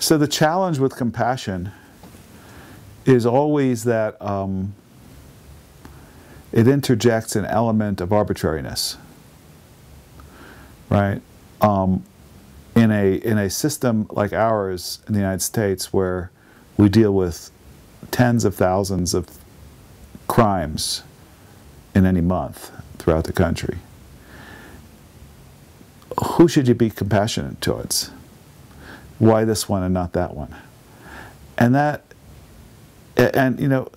So the challenge with compassion is always that it interjects an element of arbitrariness, right? In a system like ours in the United States, where we deal with tens of thousands of crimes in any month throughout the country, who should you be compassionate towards? Why this one and not that one? And you know,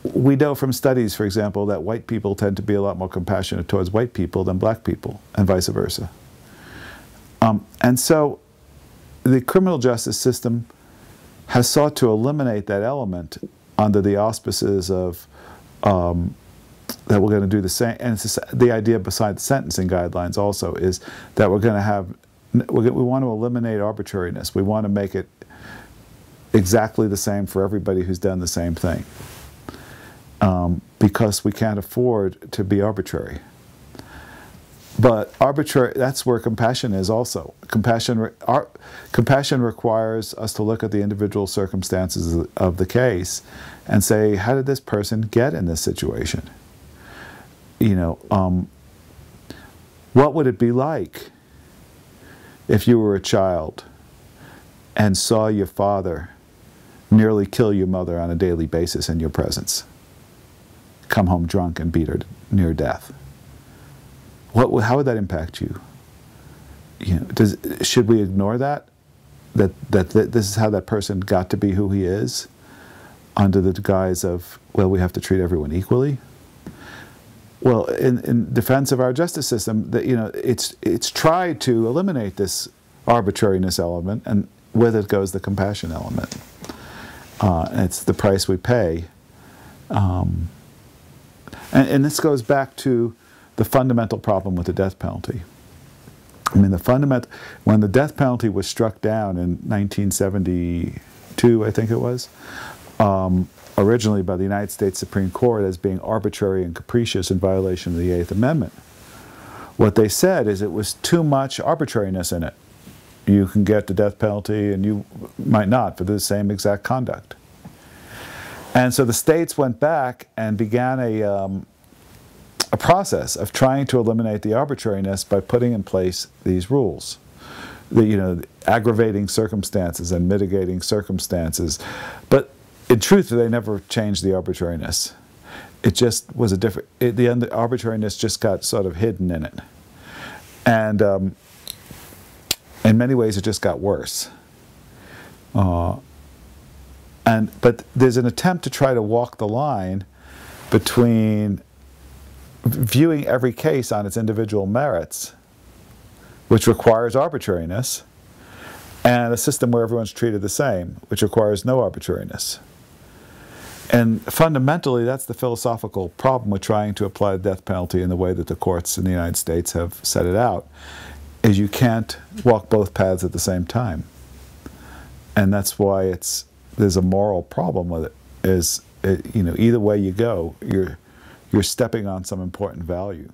we know from studies, for example, that white people tend to be a lot more compassionate towards white people than black people, and vice versa. And so the criminal justice system has sought to eliminate that element under the auspices of that we're going to do the same. And it's the idea beside the sentencing guidelines also is that we're going to have, we want to eliminate arbitrariness. We want to make it exactly the same for everybody who's done the same thing, because we can't afford to be arbitrary. But arbitrary, that's where compassion is also. Compassion requires us to look at the individual circumstances of the case and say, how did this person get in this situation? You know, what would it be like if you were a child and saw your father nearly kill your mother on a daily basis in your presence, come home drunk and beat her near death? How would that impact you? You know, should we ignore that? That this is how that person got to be who he is, under the guise of, well, we have to treat everyone equally? Well, in defense of our justice system, that, you know, it's tried to eliminate this arbitrariness element, and with it goes the compassion element. And it's the price we pay. And this goes back to the fundamental problem with the death penalty. I mean, when the death penalty was struck down in 1972, I think it was, originally by the United States Supreme Court as being arbitrary and capricious in violation of the Eighth Amendment, what they said is it was too much arbitrariness in it. You can get the death penalty and you might not for the same exact conduct. And so the states went back and began a process of trying to eliminate the arbitrariness by putting in place these rules. You know, aggravating circumstances and mitigating circumstances. But in truth, they never changed the arbitrariness. It just was a different, the arbitrariness just got sort of hidden in it. And in many ways, it just got worse. But there's an attempt to try to walk the line between viewing every case on its individual merits, which requires arbitrariness, and a system where everyone's treated the same, which requires no arbitrariness. And fundamentally, that's the philosophical problem with trying to apply the death penalty in the way that the courts in the United States have set it out, is you can't walk both paths at the same time. And that's why there's a moral problem with it, you know, either way you go, you're stepping on some important value.